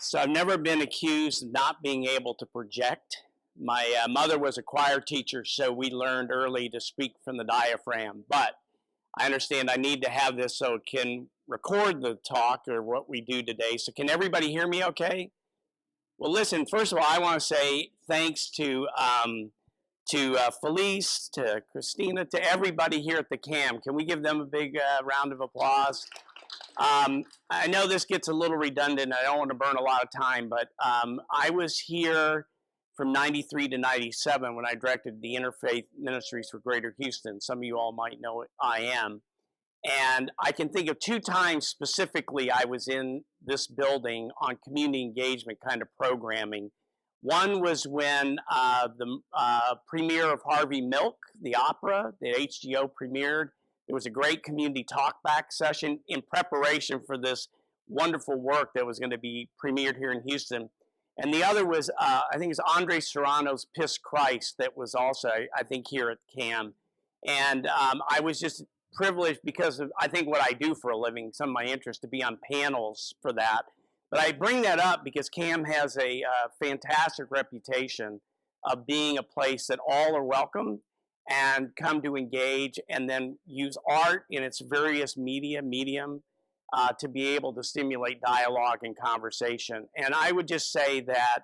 So I've never been accused of not being able to project. My mother was a choir teacher, so we learned early to speak from the diaphragm. But I understand I need to have this so it can record the talk or what we do today. So can everybody hear me okay? Well, listen, first of all, I want to say thanks to Felice, to Christina, to everybody here at the CAM. Can we give them a big round of applause? I know this gets a little redundant. I don't want to burn a lot of time, but I was here from 93 to 97 when I directed the Interfaith Ministries for Greater Houston. Some of you all might know I am. And I can think of 2 times specifically I was in this building on community engagement kind of programming. One was when the premiere of Harvey Milk, the opera, the HGO premiered. It was a great community talkback session in preparation for this wonderful work that was going to be premiered here in Houston. And the other was, I think it's Andre Serrano's Piss Christ that was also, I think, here at CAM. And I was just privileged because of, I think, what I do for a living, some of my interest, to be on panels for that. But I bring that up because CAM has a fantastic reputation of being a place that all are welcome and come to engage, and then use art in its various medium to be able to stimulate dialogue and conversation. And I would just say that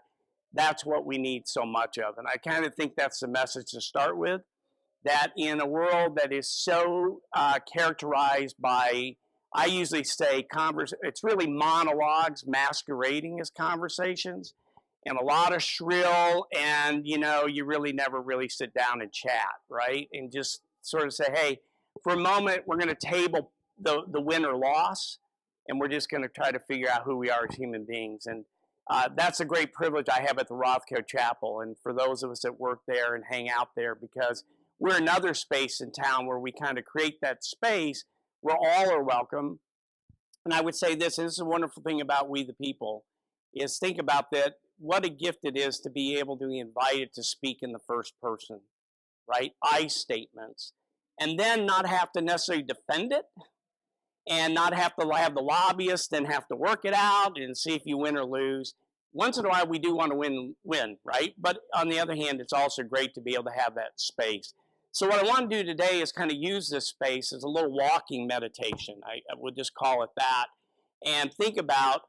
that's what we need so much of. And I kind of think that's the message to start with, that in a world that is so characterized by, I usually say, it's really monologues masquerading as conversations, and a lot of shrill, and you really never really sit down and chat, right? And just sort of say, hey, for a moment, we're going to table the win or loss, and we're just going to try to figure out who we are as human beings. And that's a great privilege I have at the Rothko Chapel, and for those of us that work there and hang out there, because we're another space in town where we kind of create that space where all are welcome. And I would say this is a wonderful thing about We the People, is think about that, what a gift it is to be able to be invited to speak in the first person, right? I statements, and then not have to necessarily defend it, and not have to have the lobbyist and have to work it out and see if you win or lose. Once in a while, we do want to win, right? But on the other hand, it's also great to be able to have that space. So what I want to do today is kind of use this space as a little walking meditation. I would just call it that. And think about,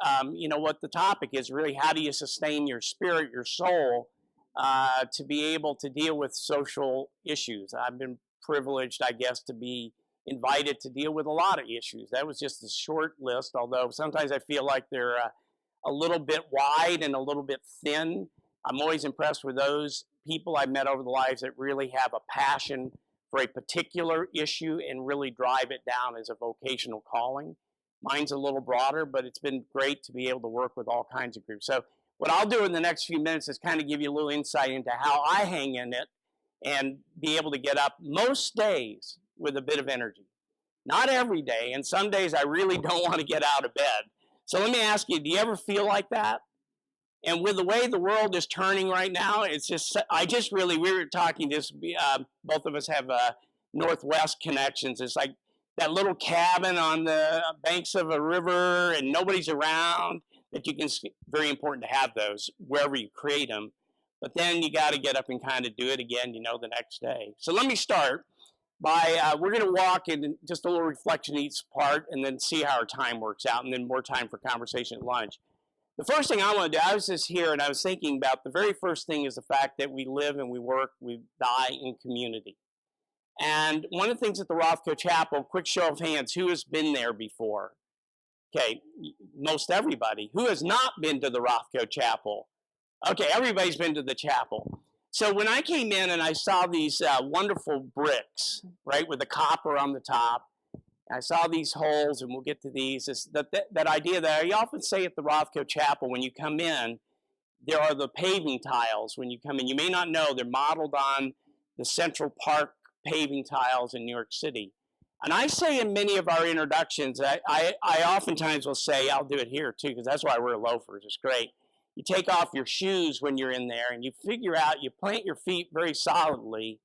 what the topic is really, how do you sustain your spirit, your soul, to be able to deal with social issues. I've been privileged, I guess, to be invited to deal with a lot of issues. That was just a short list, although sometimes I feel like they're a little bit wide and a little bit thin. I'm always impressed with those people I've met over the lives that really have a passion for a particular issue and really drive it down as a vocational calling. Mine's a little broader, but it's been great to be able to work with all kinds of groups. So what I'll do in the next few minutes is kind of give you a little insight into how I hang in it and be able to get up most days with a bit of energy. Not every day, and some days I really don't want to get out of bed. So let me ask you, do you ever feel like that? And with the way the world is turning right now, it's just, we were talking this, both of us have Northwest connections. It's like that little cabin on the banks of a river and nobody's around, that you can, very important to have those wherever you create them. But then you got to get up and kind of do it again, the next day. So let me start by, we're going to walk in just a little reflection each part and then see how our time works out, and then more time for conversation at lunch. The first thing I want to do, I was just here and I was thinking about the very first thing is the fact that we live and we work, we die in community. And one of the things at the Rothko Chapel, quick show of hands, who has been there before? Okay, most everybody. Who has not been to the Rothko Chapel? Okay, everybody's been to the chapel. So when I came in and I saw these wonderful bricks, right, with the copper on the top, I saw these holes, and we'll get to these, is that idea that I often say at the Rothko Chapel, when you come in, there are the paving tiles when you come in. You may not know, they're modeled on the Central Park paving tiles in New York City. And I say in many of our introductions, I oftentimes will say, I'll do it here too, because that's why I wear loafers, it's great. You take off your shoes when you're in there, and you figure out, you plant your feet very solidly,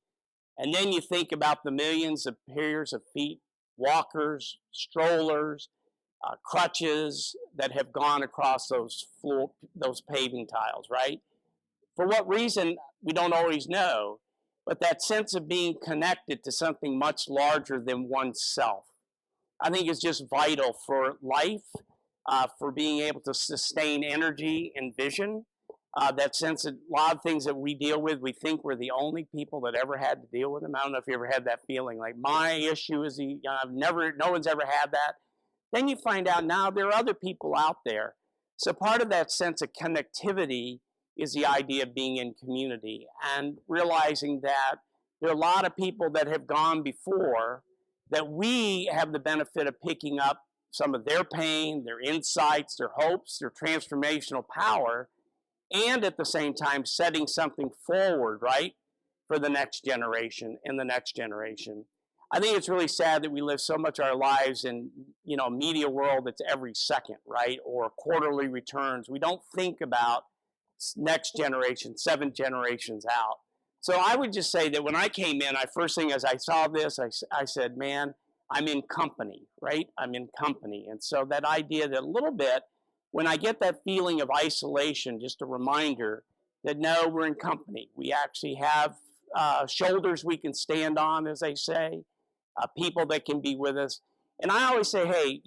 and then you think about the millions of pairs of feet, walkers, strollers, crutches that have gone across those paving tiles, right? For what reason, we don't always know, but that sense of being connected to something much larger than oneself, I think is just vital for life, for being able to sustain energy and vision. That sense of a lot of things that we deal with, we think we're the only people that ever had to deal with them. I don't know if you ever had that feeling, like my issue is no one's ever had that. Then you find out now there are other people out there. So part of that sense of connectivity is the idea of being in community and realizing that there are a lot of people that have gone before that we have the benefit of picking up some of their pain, their insights, their hopes, their transformational power, and at the same time setting something forward, right, for the next generation and the next generation. I think it's really sad that we live so much of our lives in, a media world that's every second, right, or quarterly returns. We don't think about next generation, 7 generations out. So I would just say that when I came in, first thing as I saw this, I said, man, I'm in company, right? I'm in company. And so that idea that a little bit, when I get that feeling of isolation, just a reminder that no, we're in company. We actually have shoulders we can stand on, as they say, people that can be with us. And I always say, hey,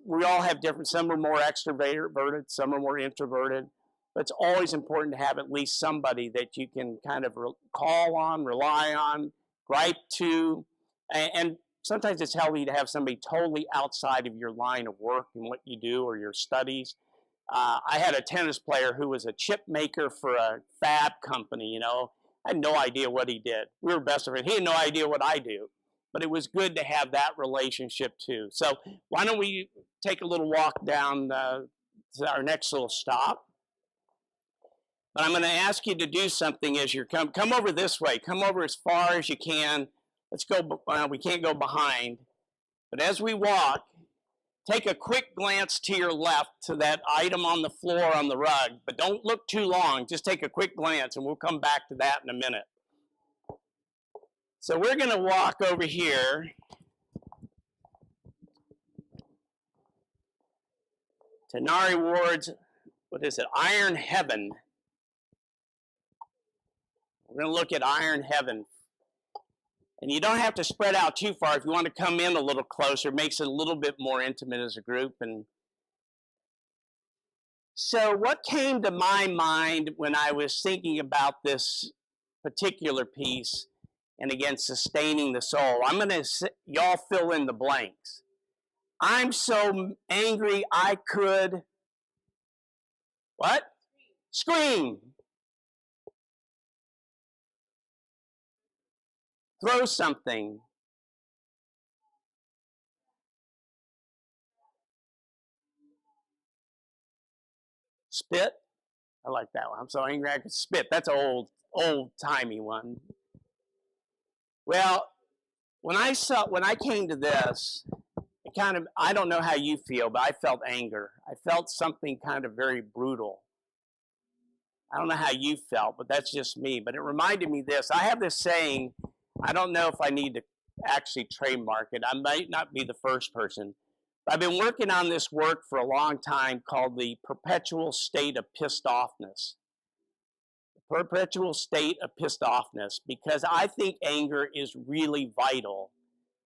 we all have different, some are more extroverted, some are more introverted. But it's always important to have at least somebody that you can kind of call on, rely on, gripe to. And sometimes it's healthy to have somebody totally outside of your line of work and what you do or your studies. I had a tennis player who was a chip maker for a fab company, I had no idea what he did. We were best friends. He had no idea what I do. But it was good to have that relationship too. So why don't we take a little walk down to our next little stop. But I'm going to ask you to do something as you're come over this way. Come over as far as you can. Let's go. We can't go behind. But as we walk, take a quick glance to your left to that item on the floor on the rug. But don't look too long. Just take a quick glance, and we'll come back to that in a minute. So we're going to walk over here to Nari Ward's, Iron Heaven. We're going to look at Iron Heaven. And you don't have to spread out too far. If you want to come in a little closer, it makes it a little bit more intimate as a group. And so what came to my mind when I was thinking about this particular piece, and again, sustaining the soul, I'm going to, y'all fill in the blanks. I'm so angry I could, what? Scream. Throw something. Spit. I like that one. I'm so angry I could spit. That's an old-timey one. Well, when I came to this, I don't know how you feel, but I felt anger. I felt something kind of very brutal. I don't know how you felt, but that's just me. But it reminded me this. I have this saying, I don't know if I need to actually trademark it. I might not be the first person. But I've been working on this work for a long time called the perpetual state of pissed offness. The perpetual state of pissed offness, because I think anger is really vital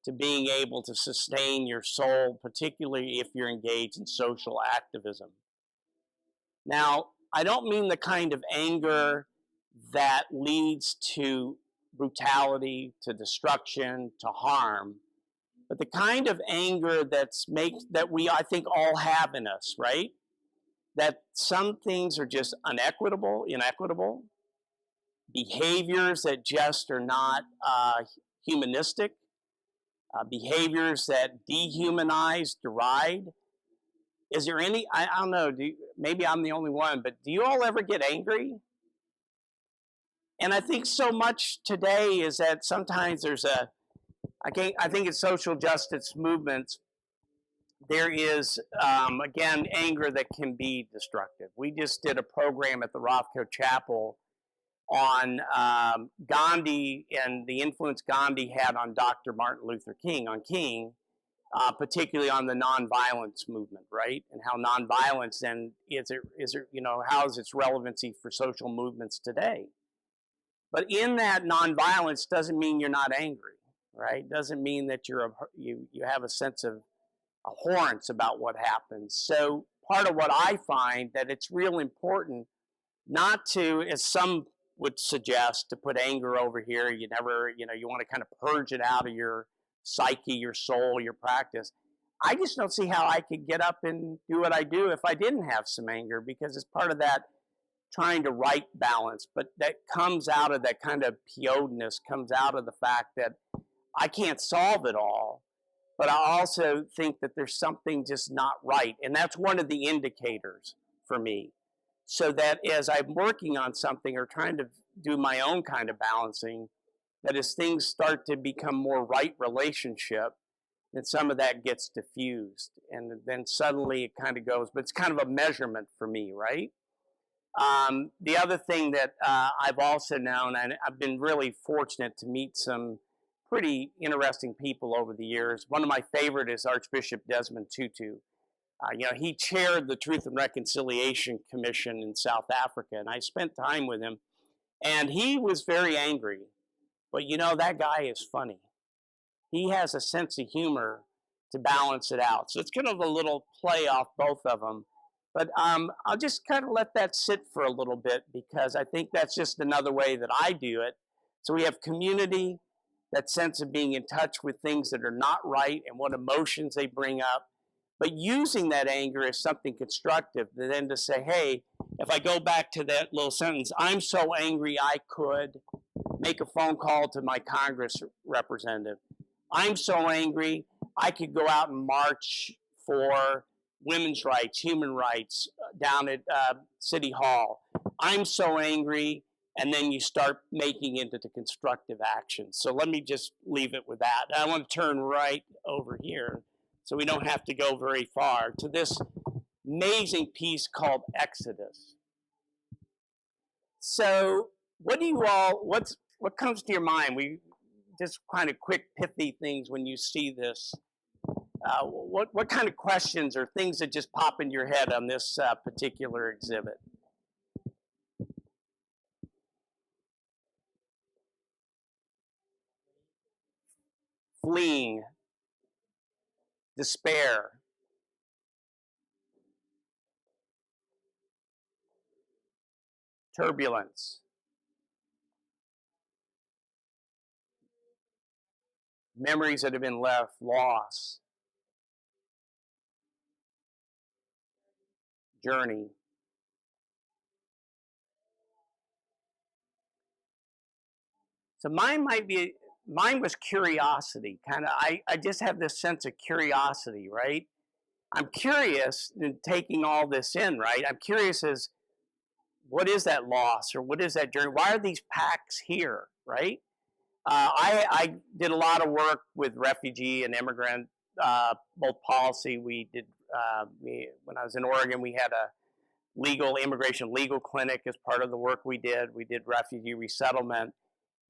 to being able to sustain your soul, particularly if you're engaged in social activism. Now, I don't mean the kind of anger that leads to brutality, to destruction, to harm, but the kind of anger that we, I think, all have in us, right? That some things are just inequitable, behaviors that just are not humanistic, behaviors that dehumanize, deride. Is there any, I don't know, maybe I'm the only one, but do you all ever get angry? And I think so much today is that sometimes there's I think in social justice movements, there is, again, anger that can be destructive. We just did a program at the Rothko Chapel on Gandhi and the influence Gandhi had on Dr. Martin Luther King, particularly on the nonviolence movement, right? And how nonviolence then how is its relevancy for social movements today? But in that nonviolence doesn't mean you're not angry, right? Doesn't mean that you have a sense of abhorrence about what happens. So part of what I find that it's real important not to, as some would suggest, to put anger over here. You never, you want to kind of purge it out of your psyche, your soul, your practice. I just don't see how I could get up and do what I do if I didn't have some anger, because it's part of that trying to right balance. But that comes out of that kind of PO'dness, comes out of the fact that I can't solve it all, but I also think that there's something just not right. And that's one of the indicators for me. So that as I'm working on something or trying to do my own kind of balancing, that as things start to become more right relationship, then some of that gets diffused. And then suddenly it kind of goes, but it's kind of a measurement for me, right? The other thing that I've also known, and I've been really fortunate to meet some pretty interesting people over the years. One of my favorite is Archbishop Desmond Tutu. He chaired the Truth and Reconciliation Commission in South Africa, and I spent time with him, and he was very angry. But that guy is funny. He has a sense of humor to balance it out. So it's kind of a little play off both of them. But I'll just kind of let that sit for a little bit, because I think that's just another way that I do it. So we have community, that sense of being in touch with things that are not right and what emotions they bring up, but using that anger as something constructive, then to say, hey, if I go back to that little sentence, I'm so angry I could make a phone call to my Congress representative. I'm so angry I could go out and march for women's rights, human rights down at City Hall. I'm so angry, and then you start making it into constructive action. So let me just leave it with that. I want to turn right over here, so we don't have to go very far, to this amazing piece called Exodus. So what comes to your mind? We just kind of quick, pithy things when you see this. What kind of questions or things that just pop in your head on this particular exhibit? Fleeing, despair, turbulence, memories that have been left, loss, journey. So mine was curiosity. I just have this sense of curiosity, right? I'm curious in taking all this in, right? I'm curious as what is that loss, or what is that journey? Why are these packs here, right? I did a lot of work with refugee and immigrant both policy. We did when I was in Oregon, we had a immigration legal clinic as part of the work we did. We did refugee resettlement.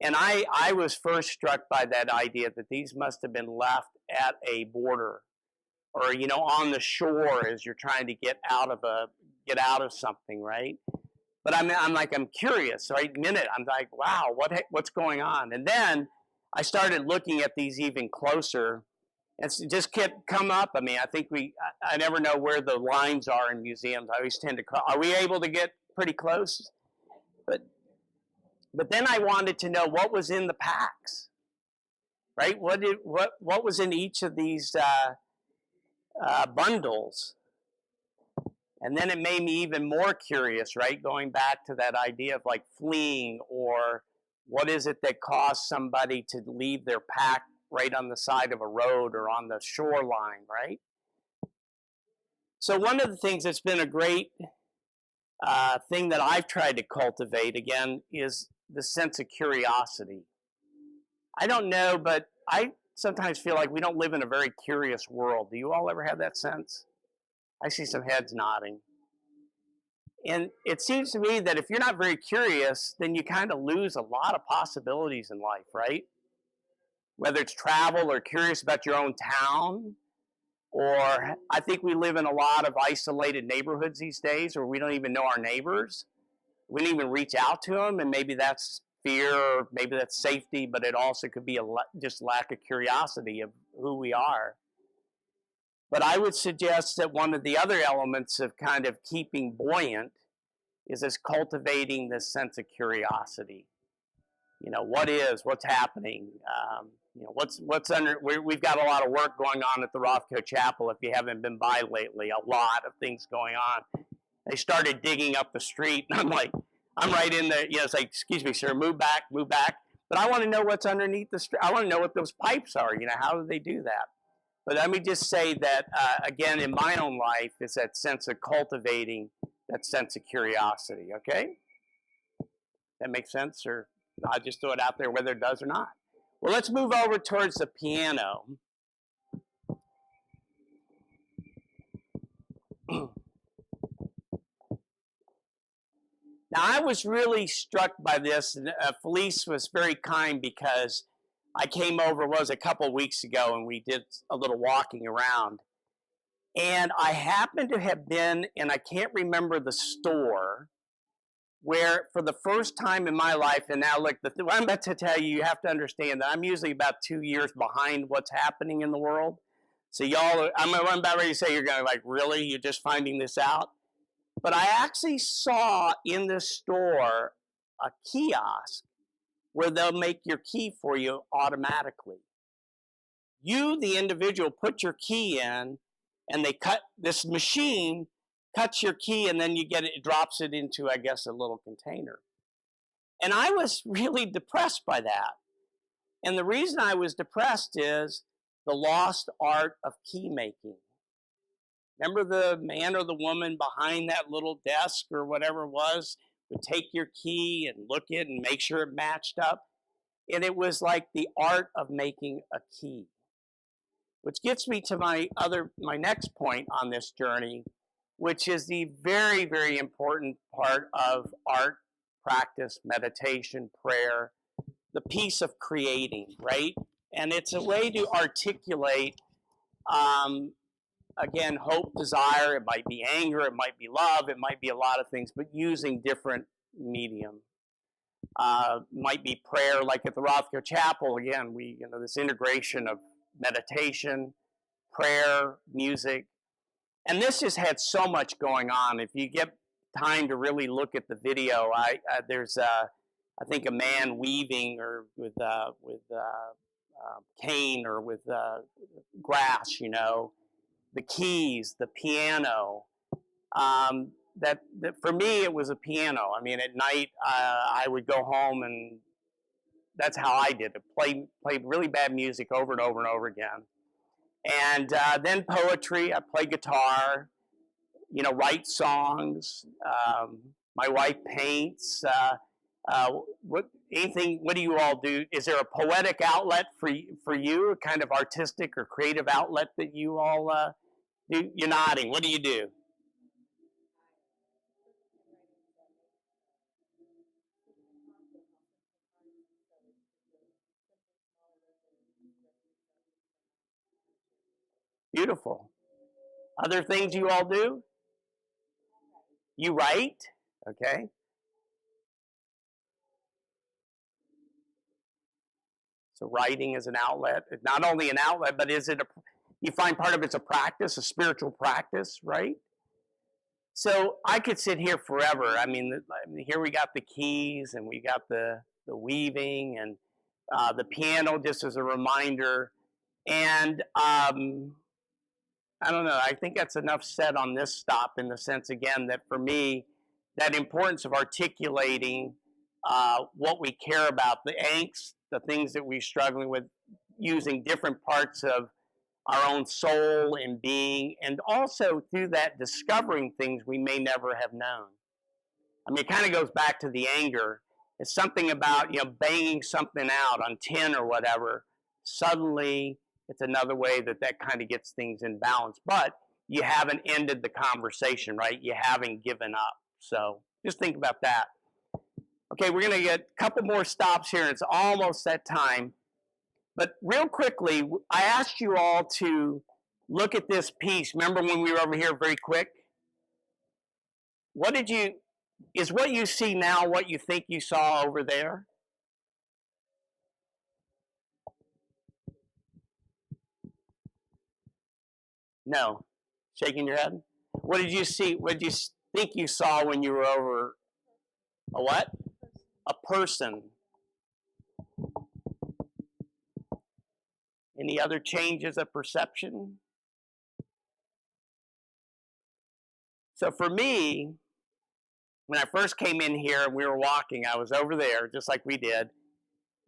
And I was first struck by that idea that these must have been left at a border, or on the shore as you're trying to get out of something, right? But I'm curious. So I'm like, wow, what's going on? And then I started looking at these even closer, and it just kept come up. I mean, I think I never know where the lines are in museums. I always tend to are we able to get pretty close? But then I wanted to know what was in the packs, right? What was in each of these bundles? And then it made me even more curious, right? Going back to that idea of like fleeing, or what is it that caused somebody to leave their pack right on the side of a road or on the shoreline, right? So one of the things that's been a great thing that I've tried to cultivate, again, is the sense of curiosity. I don't know, but I sometimes feel like we don't live in a very curious world. Do you all ever have that sense? I see some heads nodding. And it seems to me that if you're not very curious, then you kind of lose a lot of possibilities in life, right? Whether it's travel or curious about your own town, Or I think we live in a lot of isolated neighborhoods these days where we don't even know our neighbors. We don't even reach out to them, and maybe that's fear, or maybe that's safety, but it also could be just lack of curiosity of who we are. But I would suggest that one of the other elements of kind of keeping buoyant is this cultivating this sense of curiosity. You know, what's happening? You know, what's under, we've got a lot of work going on at the Rothko Chapel. If you haven't been by lately, a lot of things going on. They started digging up the street, and I'm like, I'm right in there. You know, it's like, excuse me, sir, move back, move back. But I want to know what's underneath the street. I want to know what those pipes are. You know, how do they do that? But let me just say that, again, in my own life, it's that sense of cultivating that sense of curiosity, okay? That makes sense? Or I'll just throw it out there whether it does or not. Well, let's move over towards the piano. Now, I was really struck by this. Felice was very kind because I came over, a couple of weeks ago, and we did a little walking around. And I happened to have been, and I can't remember the store, where for the first time in my life, and now look, what I'm about to tell you, you have to understand that I'm usually about 2 years behind what's happening in the world. So y'all, I'm about ready to say, you're going like, really? You're just finding this out? But I actually saw in this store a kiosk where they'll make your key for you automatically. You, the individual, put your key in, and this machine cuts your key, and then it drops it into, I guess, a little container. And I was really depressed by that. And the reason I was depressed is the lost art of key making. Remember the man or the woman behind that little desk or whatever it was would take your key and look it and make sure it matched up? And it was like the art of making a key. Which gets me to my next point on this journey, which is the very, very important part of art, practice, meditation, prayer, the piece of creating, right? And it's a way to articulate, again, hope, desire. It might be anger, it might be love, it might be a lot of things, but using different medium. Might be prayer, like at the Rothko Chapel. Again, this integration of meditation, prayer, music. And this just had so much going on. If you get time to really look at the video, there's I think a man weaving or with cane or with grass, the keys, the piano. That for me, it was a piano. I mean, at night, I would go home, and that's how I did it. Play really bad music over and over and over again. And then poetry. I play guitar, write songs. My wife paints. What do you all do? Is there a poetic outlet for you, a kind of artistic or creative outlet that you all do? You're nodding. What do you do? Beautiful. Other things you all do? You write? Okay. So writing is an outlet. Not only an outlet, but you find part of it's a practice, a spiritual practice, right? So I could sit here forever. I mean, here we got the keys, and we got the weaving, and the piano, just as a reminder. And I don't know. I think that's enough said on this stop, in the sense, again, that for me, that importance of articulating what we care about, the angst, the things that we're struggling with, using different parts of our own soul and being, and also through that discovering things we may never have known. I mean, it kind of goes back to the anger. It's something about, banging something out on tin or whatever. Suddenly, it's another way that kind of gets things in balance. But you haven't ended the conversation, right? You haven't given up. So just think about that. Okay, we're going to get a couple more stops here. It's almost that time. But real quickly, I asked you all to look at this piece. Remember when we were over here very quick? Is what you see now what you think you saw over there? No. Shaking your head? What did you see? What did you think you saw when you were over? A what? A person. Any other changes of perception? So for me, when I first came in here and we were walking, I was over there just like we did.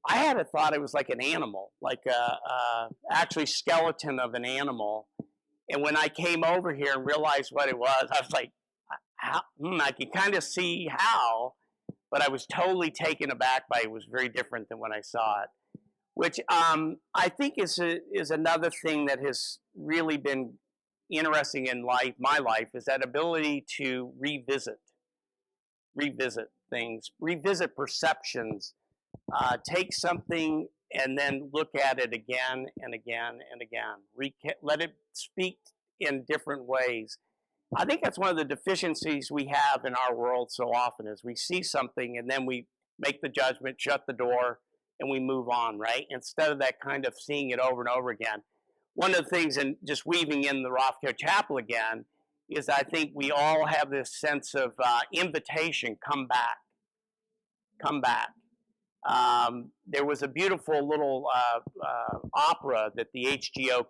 I had a thought it was like an animal, like actually skeleton of an animal. And when I came over here and realized what it was, I was like, I can kind of see how, but I was totally taken aback by it. It was very different than when I saw it, which I think is another thing that has really been interesting in my life, is that ability to revisit things, revisit perceptions, take something and then look at it again and again and again. Let it speak in different ways. I think that's one of the deficiencies we have in our world so often, is we see something and then we make the judgment, shut the door, and we move on, right? Instead of that kind of seeing it over and over again. One of the things, and just weaving in the Rothko Chapel again, is I think we all have this sense of invitation, come back, come back. There was a beautiful little opera that the HGO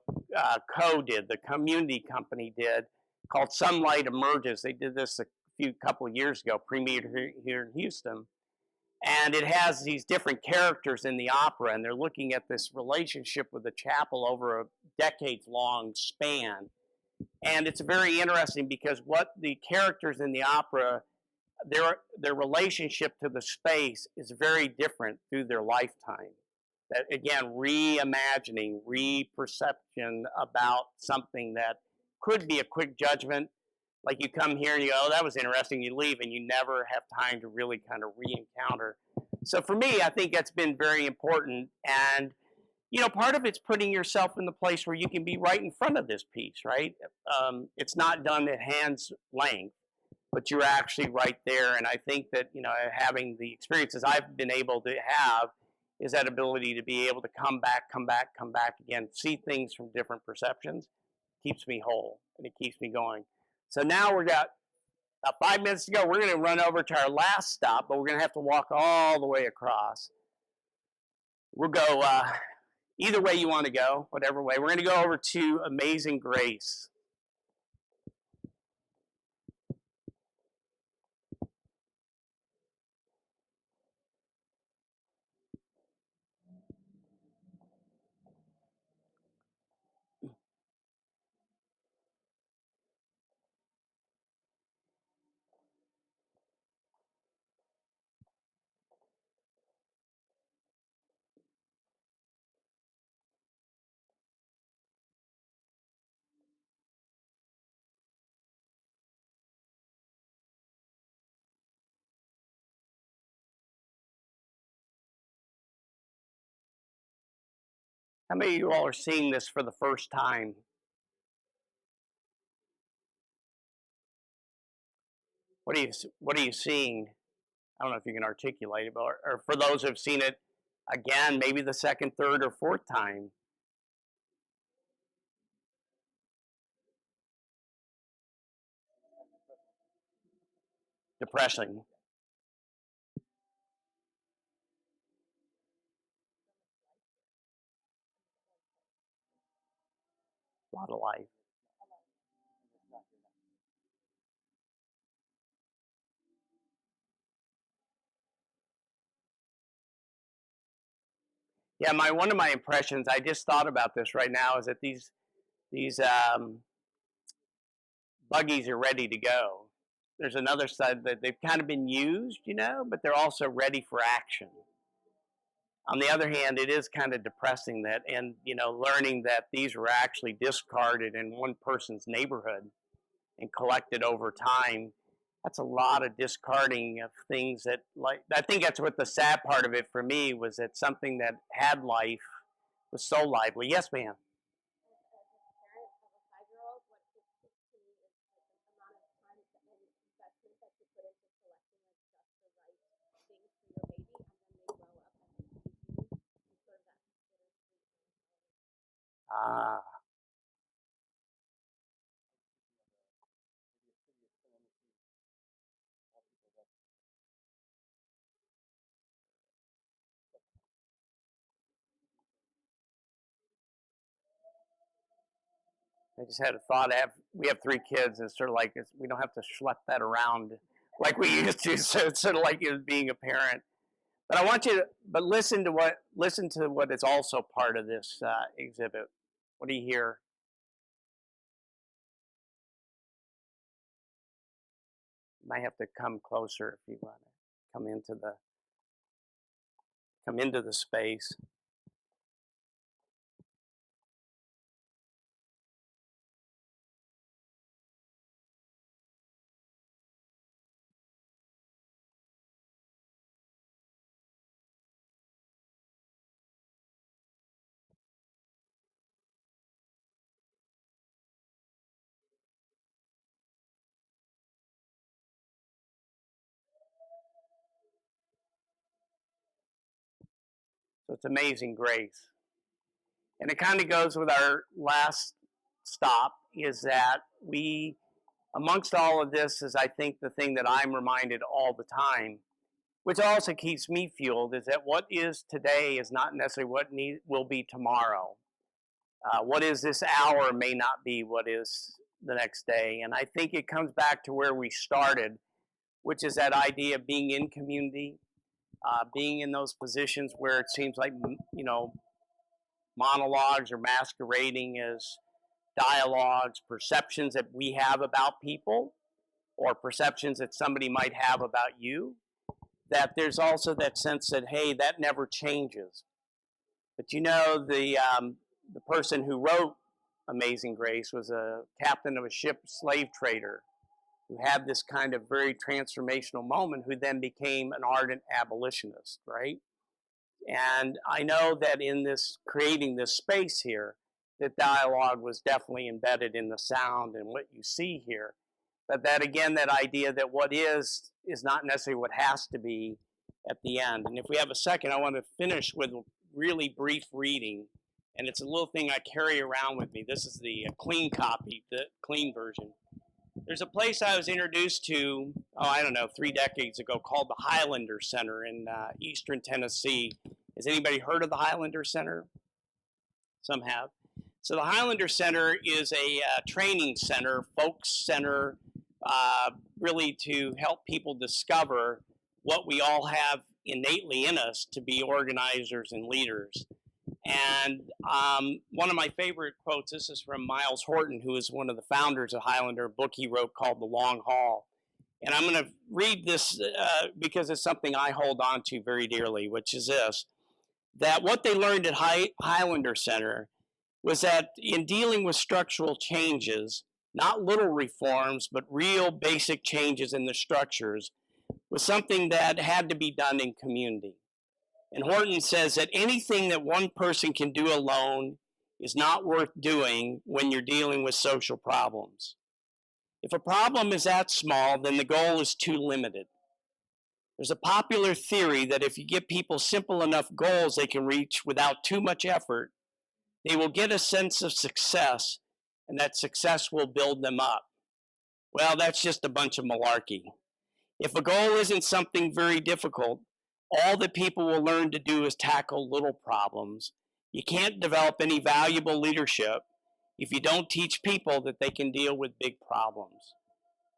Co. did, the community company did, called Sunlight Emerges. They did this a couple of years ago, premiered here in Houston. And it has these different characters in the opera, and they're looking at this relationship with the chapel over a decades-long span. And it's very interesting because what the characters in the opera, their relationship to the space is very different through their lifetime. That, again, reimagining, reperception about something that could be a quick judgment. Like you come here and you go, oh, that was interesting, you leave, and you never have time to really kind of re-encounter. So for me, I think that's been very important. And, you know, part of it's putting yourself in the place where you can be right in front of this piece, right? It's not done at hand's length, but you're actually right there. And I think that, you know, having the experiences I've been able to have is that ability to be able to come back again, see things from different perceptions, keeps me whole and it keeps me going. So now we've got about 5 minutes to go. We're going to run over to our last stop, but we're going to have to walk all the way across. We'll go either way you want to go, whatever way. We're going to go over to Amazing Grace. How many of you all are seeing this for the first time? What are you seeing? I don't know if you can articulate it, but or for those who have seen it again, maybe the second, third, or fourth time. Depressing. A lot of life. Yeah, one of my impressions, I just thought about this right now, is that these buggies are ready to go. There's another side that they've kind of been used, you know, but they're also ready for action. On the other hand, it is kind of depressing that, and you know, learning that these were actually discarded in one person's neighborhood and collected over time. That's a lot of discarding of things that, like, I think that's what the sad part of it for me was, that something that had life was so lively. Yes, ma'am. Ah, I just had a thought. We have 3 kids, and it's sort of like we don't have to schlep that around like we used to. So it's sort of like it was being a parent. But I want you to, but listen to what is also part of this exhibit. What do you hear? You might have to come closer if you want to come into the space. So it's Amazing Grace. And it kind of goes with our last stop is that we, amongst all of this, is I think the thing that I'm reminded all the time, which also keeps me fueled, is that what is today is not necessarily what will be tomorrow. What is this hour may not be what is the next day. And I think it comes back to where we started, which is that idea of being in community, being in those positions where it seems like, monologues or masquerading as dialogues, perceptions that we have about people or perceptions that somebody might have about you, that there's also that sense that, hey, that never changes. But the person who wrote Amazing Grace was a captain of a ship slave trader who had this kind of very transformational moment, who then became an ardent abolitionist, right? And I know that in this creating this space here, that dialogue was definitely embedded in the sound and what you see here. But that again, that idea that what is not necessarily what has to be at the end. And if we have a second, I want to finish with a really brief reading. And it's a little thing I carry around with me. This is the clean copy, the clean version. There's a place I was introduced to, 3 decades ago, called the Highlander Center in eastern Tennessee. Has anybody heard of the Highlander Center? Some have. So the Highlander Center is a training center, folks center, really to help people discover what we all have innately in us to be organizers and leaders. And one of my favorite quotes, this is from Miles Horton, who is one of the founders of Highlander, a book he wrote called The Long Haul. And I'm going to read this because it's something I hold on to very dearly, which is this, that what they learned at Highlander Center was that in dealing with structural changes, not little reforms, but real basic changes in the structures, was something that had to be done in community. And Horton says that anything that one person can do alone is not worth doing when you're dealing with social problems. If a problem is that small, then the goal is too limited. There's a popular theory that if you give people simple enough goals they can reach without too much effort, they will get a sense of success, and that success will build them up. Well, that's just a bunch of malarkey. If a goal isn't something very difficult, all that people will learn to do is tackle little problems. You can't develop any valuable leadership if you don't teach people that they can deal with big problems.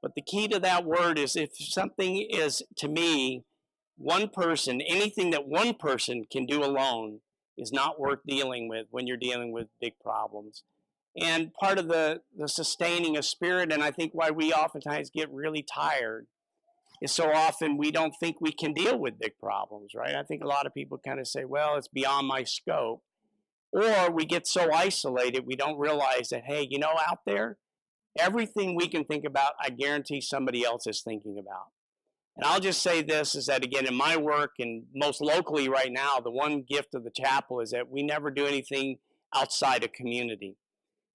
But the key to that word is, if something is, to me, one person, anything that one person can do alone is not worth dealing with when you're dealing with big problems. And part of the sustaining of spirit, and I think why we oftentimes get really tired, is so often we don't think we can deal with big problems, right? I think a lot of people kind of say, well, it's beyond my scope. Or we get so isolated, we don't realize that, hey, out there, everything we can think about, I guarantee somebody else is thinking about. And I'll just say this, is that, again, in my work, and most locally right now, the one gift of the chapel is that we never do anything outside of community.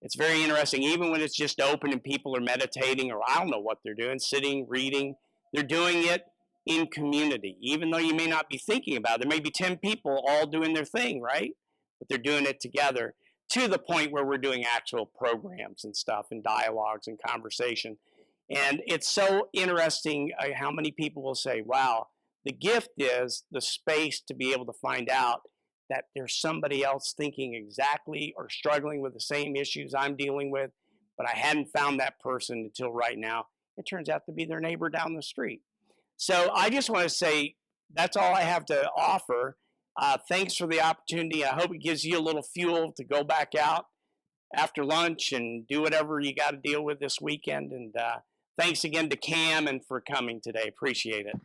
It's very interesting, even when it's just open and people are meditating, or I don't know what they're doing, sitting, reading, they're doing it in community. Even though you may not be thinking about it, there may be 10 people all doing their thing, right? But they're doing it together, to the point where we're doing actual programs and stuff and dialogues and conversation. And it's so interesting how many people will say, wow, the gift is the space to be able to find out that there's somebody else thinking exactly or struggling with the same issues I'm dealing with, but I hadn't found that person until right now. It turns out to be their neighbor down the street. So I just want to say that's all I have to offer. Thanks for the opportunity. I hope it gives you a little fuel to go back out after lunch and do whatever you got to deal with this weekend. And thanks again to Cam and for coming today. Appreciate it.